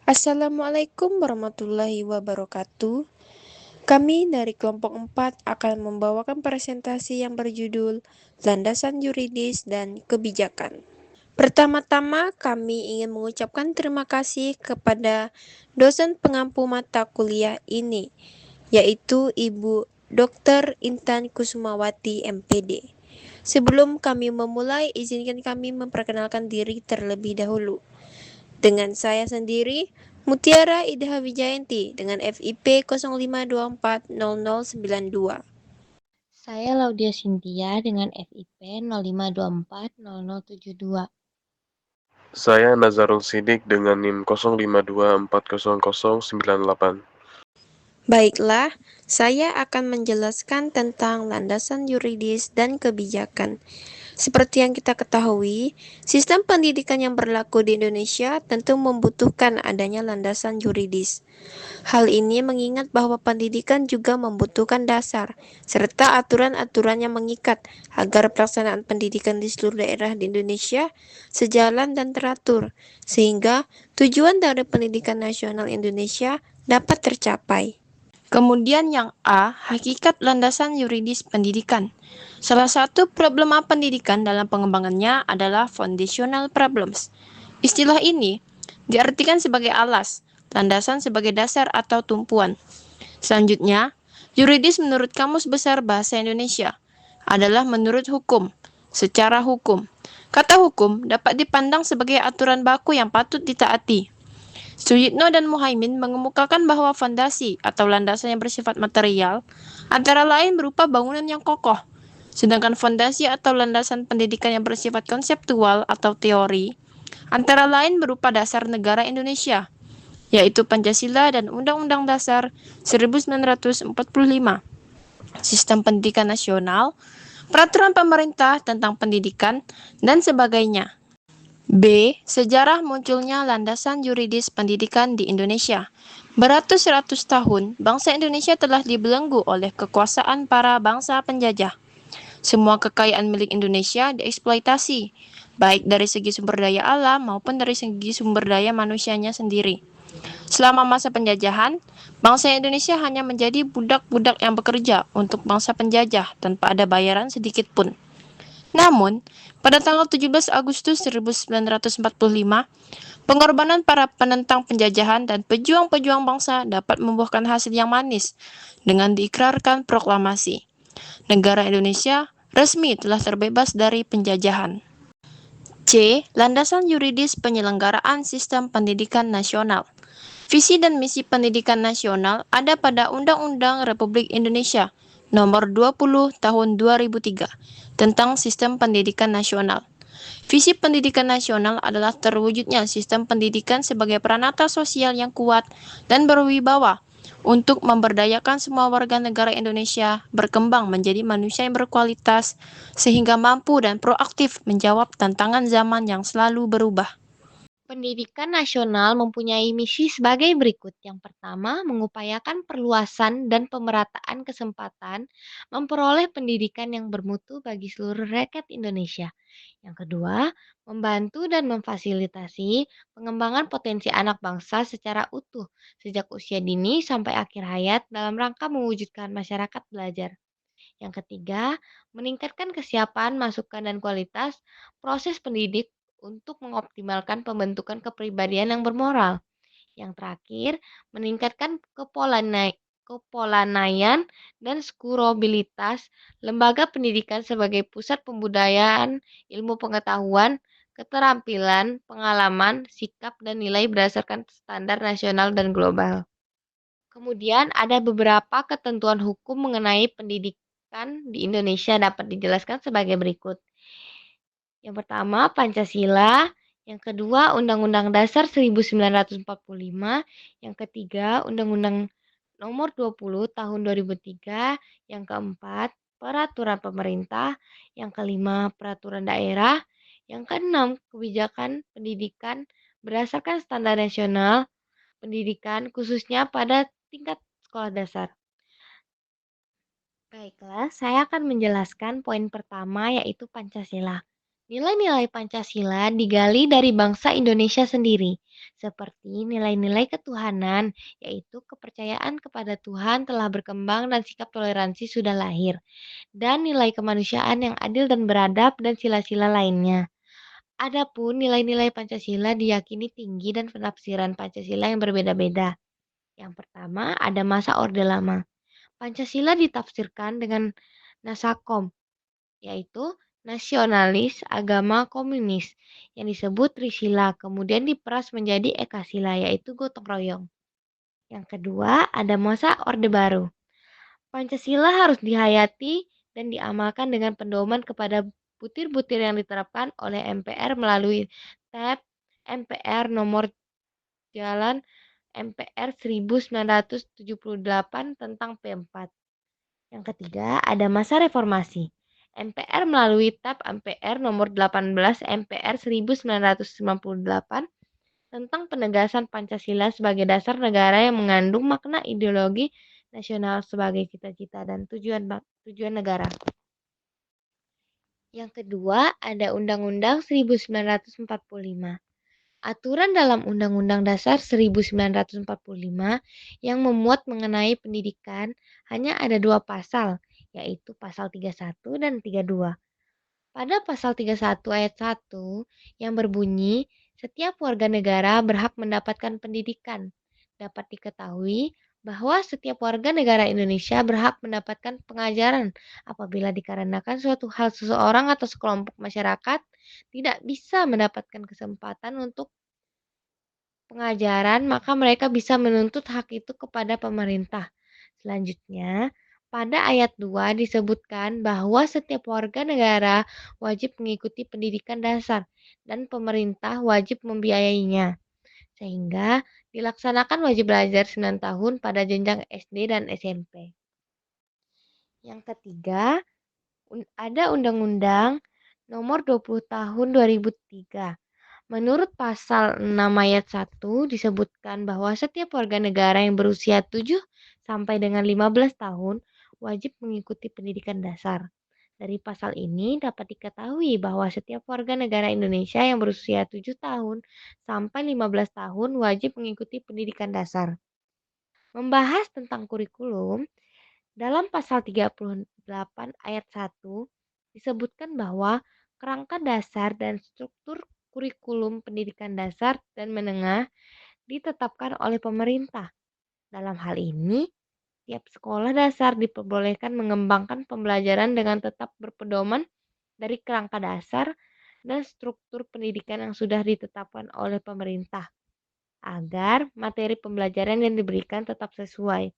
Assalamualaikum warahmatullahi wabarakatuh. Kami dari kelompok 4 akan membawakan presentasi yang berjudul Landasan Yuridis dan Kebijakan. Pertama-tama kami ingin mengucapkan terima kasih kepada dosen pengampu mata kuliah ini, yaitu Ibu Dr. Intan Kusumawati MPD. Sebelum kami memulai, izinkan kami memperkenalkan diri terlebih dahulu. Dengan saya sendiri, Mutiara Idha Wijayanti dengan FIP 05240092. Saya Laudia Cynthia dengan FIP 05240072. Saya Nazarul Sidik dengan NIM 05240098. Baiklah, saya akan menjelaskan tentang landasan yuridis dan kebijakan. Seperti yang kita ketahui, sistem pendidikan yang berlaku di Indonesia tentu membutuhkan adanya landasan yuridis. Hal ini mengingat bahwa pendidikan juga membutuhkan dasar, serta aturan-aturan yang mengikat agar pelaksanaan pendidikan di seluruh daerah di Indonesia sejalan dan teratur, sehingga tujuan dari pendidikan nasional Indonesia dapat tercapai. Kemudian yang A, hakikat landasan yuridis pendidikan. Salah satu problema pendidikan dalam pengembangannya adalah foundational problems. Istilah ini diartikan sebagai alas, landasan sebagai dasar atau tumpuan. Selanjutnya, yuridis menurut Kamus Besar Bahasa Indonesia adalah menurut hukum, secara hukum. Kata hukum dapat dipandang sebagai aturan baku yang patut ditaati. Suyitno dan Muhaimin mengemukakan bahwa fondasi atau landasan yang bersifat material antara lain berupa bangunan yang kokoh, sedangkan fondasi atau landasan pendidikan yang bersifat konseptual atau teori antara lain berupa dasar negara Indonesia, yaitu Pancasila dan Undang-Undang Dasar 1945, Sistem Pendidikan Nasional, Peraturan Pemerintah tentang Pendidikan, dan sebagainya. B. Sejarah munculnya landasan yuridis pendidikan di Indonesia. Beratus-ratus tahun, bangsa Indonesia telah dibelenggu oleh kekuasaan para bangsa penjajah. Semua kekayaan milik Indonesia dieksploitasi, baik dari segi sumber daya alam maupun dari segi sumber daya manusianya sendiri. Selama masa penjajahan, bangsa Indonesia hanya menjadi budak-budak yang bekerja untuk bangsa penjajah tanpa ada bayaran sedikit pun. Namun, pada tanggal 17 Agustus 1945, pengorbanan para penentang penjajahan dan pejuang-pejuang bangsa dapat membuahkan hasil yang manis dengan diikrarkan proklamasi. Negara Indonesia resmi telah terbebas dari penjajahan. C. Landasan yuridis penyelenggaraan sistem pendidikan nasional. Visi dan misi pendidikan nasional ada pada Undang-Undang Republik Indonesia Nomor 20 Tahun 2003 tentang Sistem Pendidikan Nasional. Visi pendidikan nasional adalah terwujudnya sistem pendidikan sebagai peranata sosial yang kuat dan berwibawa untuk memberdayakan semua warga negara Indonesia berkembang menjadi manusia yang berkualitas sehingga mampu dan proaktif menjawab tantangan zaman yang selalu berubah. Pendidikan nasional mempunyai misi sebagai berikut. Yang pertama, mengupayakan perluasan dan pemerataan kesempatan memperoleh pendidikan yang bermutu bagi seluruh rakyat Indonesia. Yang kedua, membantu dan memfasilitasi pengembangan potensi anak bangsa secara utuh sejak usia dini sampai akhir hayat dalam rangka mewujudkan masyarakat belajar. Yang ketiga, meningkatkan kesiapan, masukan, dan kualitas proses pendidik untuk mengoptimalkan pembentukan kepribadian yang bermoral. Yang terakhir, meningkatkan kepolanaian dan skurabilitas lembaga pendidikan sebagai pusat pembudayaan, ilmu pengetahuan, keterampilan, pengalaman, sikap, dan nilai berdasarkan standar nasional dan global. Kemudian ada beberapa ketentuan hukum mengenai pendidikan di Indonesia dapat dijelaskan sebagai berikut. Yang pertama, Pancasila. Yang kedua, Undang-Undang Dasar 1945. Yang ketiga, Undang-Undang Nomor 20 Tahun 2003. Yang keempat, Peraturan Pemerintah. Yang kelima, Peraturan Daerah. Yang keenam, Kebijakan Pendidikan berdasarkan standar nasional pendidikan khususnya pada tingkat sekolah dasar. Baiklah, saya akan menjelaskan poin pertama yaitu Pancasila. Nilai-nilai Pancasila digali dari bangsa Indonesia sendiri, seperti nilai-nilai ketuhanan, yaitu kepercayaan kepada Tuhan telah berkembang dan sikap toleransi sudah lahir, dan nilai kemanusiaan yang adil dan beradab dan sila-sila lainnya. Adapun nilai-nilai Pancasila diyakini tinggi dan penafsiran Pancasila yang berbeda-beda. Yang pertama, ada masa Orde Lama. Pancasila ditafsirkan dengan Nasakom, yaitu nasionalis agama komunis, yang disebut Trisila, kemudian diperas menjadi Ekasila, yaitu gotong royong. Yang kedua, ada masa Orde Baru. Pancasila harus dihayati dan diamalkan dengan pedoman kepada butir-butir yang diterapkan oleh MPR melalui TAP MPR nomor Jalan MPR 1978 tentang P4. Yang ketiga, ada masa reformasi. MPR melalui TAP MPR nomor 18 MPR 1998 tentang penegasan Pancasila sebagai dasar negara yang mengandung makna ideologi nasional sebagai cita-cita dan tujuan negara. Yang kedua, ada Undang-Undang 1945. Aturan dalam Undang-Undang Dasar 1945 yang memuat mengenai pendidikan hanya ada 2 pasal, yaitu pasal 31 dan 32. Pada pasal 31 ayat 1 yang berbunyi, setiap warga negara berhak mendapatkan pendidikan. Dapat diketahui bahwa setiap warga negara Indonesia berhak mendapatkan pengajaran apabila dikarenakan suatu hal seseorang atau sekelompok masyarakat tidak bisa mendapatkan kesempatan untuk pengajaran, maka mereka bisa menuntut hak itu kepada pemerintah. Selanjutnya, pada ayat 2 disebutkan bahwa setiap warga negara wajib mengikuti pendidikan dasar dan pemerintah wajib membiayainya. Sehingga dilaksanakan wajib belajar 9 tahun pada jenjang SD dan SMP. Yang ketiga, ada Undang-Undang Nomor 20 Tahun 2003. Menurut pasal 6 ayat 1 disebutkan bahwa setiap warga negara yang berusia 7 sampai dengan 15 tahun wajib mengikuti pendidikan dasar. Dari pasal ini dapat diketahui bahwa setiap warga negara Indonesia yang berusia 7 tahun sampai 15 tahun wajib mengikuti pendidikan dasar. Membahas tentang kurikulum, dalam pasal 38 ayat 1 disebutkan bahwa kerangka dasar dan struktur kurikulum pendidikan dasar dan menengah ditetapkan oleh pemerintah. Dalam hal ini, tiap sekolah dasar diperbolehkan mengembangkan pembelajaran dengan tetap berpedoman dari kerangka dasar dan struktur pendidikan yang sudah ditetapkan oleh pemerintah, agar materi pembelajaran yang diberikan tetap sesuai.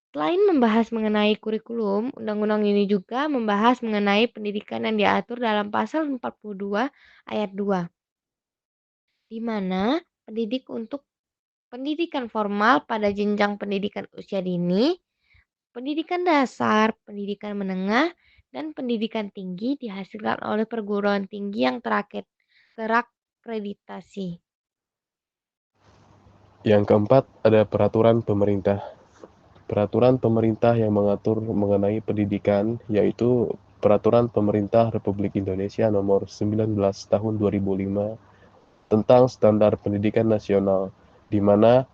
Selain membahas mengenai kurikulum, undang-undang ini juga membahas mengenai pendidikan yang diatur dalam pasal 42 ayat 2, di mana pendidik untuk pendidikan formal pada jenjang pendidikan usia dini, pendidikan dasar, pendidikan menengah, dan pendidikan tinggi dihasilkan oleh perguruan tinggi yang terakreditasi. Yang keempat, ada peraturan pemerintah. Peraturan pemerintah yang mengatur mengenai pendidikan, yaitu Peraturan Pemerintah Republik Indonesia Nomor 19 Tahun 2005 tentang Standar Pendidikan Nasional, di mana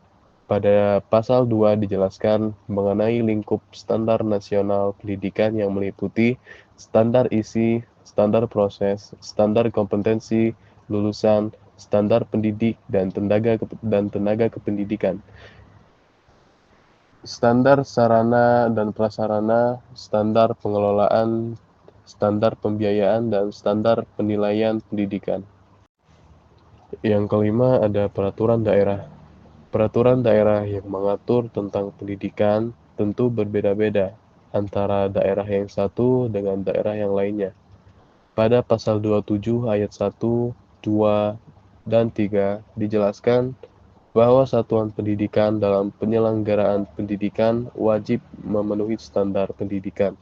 pada pasal 2 dijelaskan mengenai lingkup standar nasional pendidikan yang meliputi standar isi, standar proses, standar kompetensi lulusan, standar pendidik dan tenaga kependidikan, standar sarana dan prasarana, standar pengelolaan, standar pembiayaan, dan standar penilaian pendidikan. Yang kelima ada peraturan daerah. Peraturan daerah yang mengatur tentang pendidikan tentu berbeda-beda antara daerah yang satu dengan daerah yang lainnya. Pada pasal 27 ayat 1, 2, dan 3 dijelaskan bahwa satuan pendidikan dalam penyelenggaraan pendidikan wajib memenuhi standar pendidikan.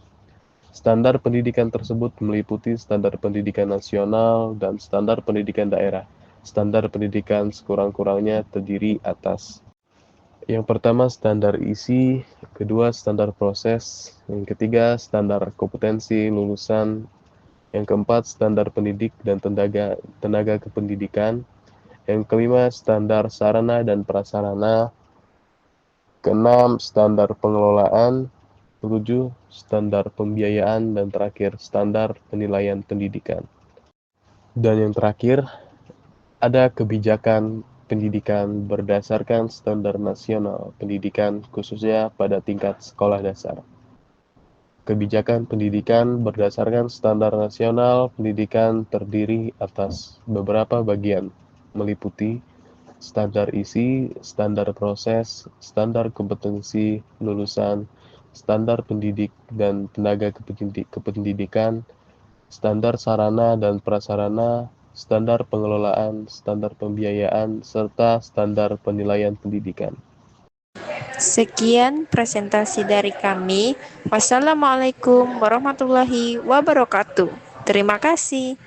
Standar pendidikan tersebut meliputi standar pendidikan nasional dan standar pendidikan daerah. Standar pendidikan sekurang-kurangnya terdiri atas: yang pertama, standar isi, kedua, standar proses, yang ketiga, standar kompetensi lulusan, Yang keempat, standar pendidik dan tenaga kependidikan. Yang kelima, standar sarana dan prasarana. Keenam, standar pengelolaan. Ketujuh, standar pembiayaan. Dan terakhir, standar penilaian pendidikan. Dan yang terakhir, ada kebijakan pendidikan berdasarkan standar nasional pendidikan khususnya pada tingkat sekolah dasar. Kebijakan pendidikan berdasarkan standar nasional pendidikan terdiri atas beberapa bagian, meliputi standar isi, standar proses, standar kompetensi lulusan, standar pendidik dan tenaga kependidikan, standar sarana dan prasarana, standar pengelolaan, standar pembiayaan, serta standar penilaian pendidikan. Sekian presentasi dari kami. Wassalamualaikum warahmatullahi wabarakatuh. Terima kasih.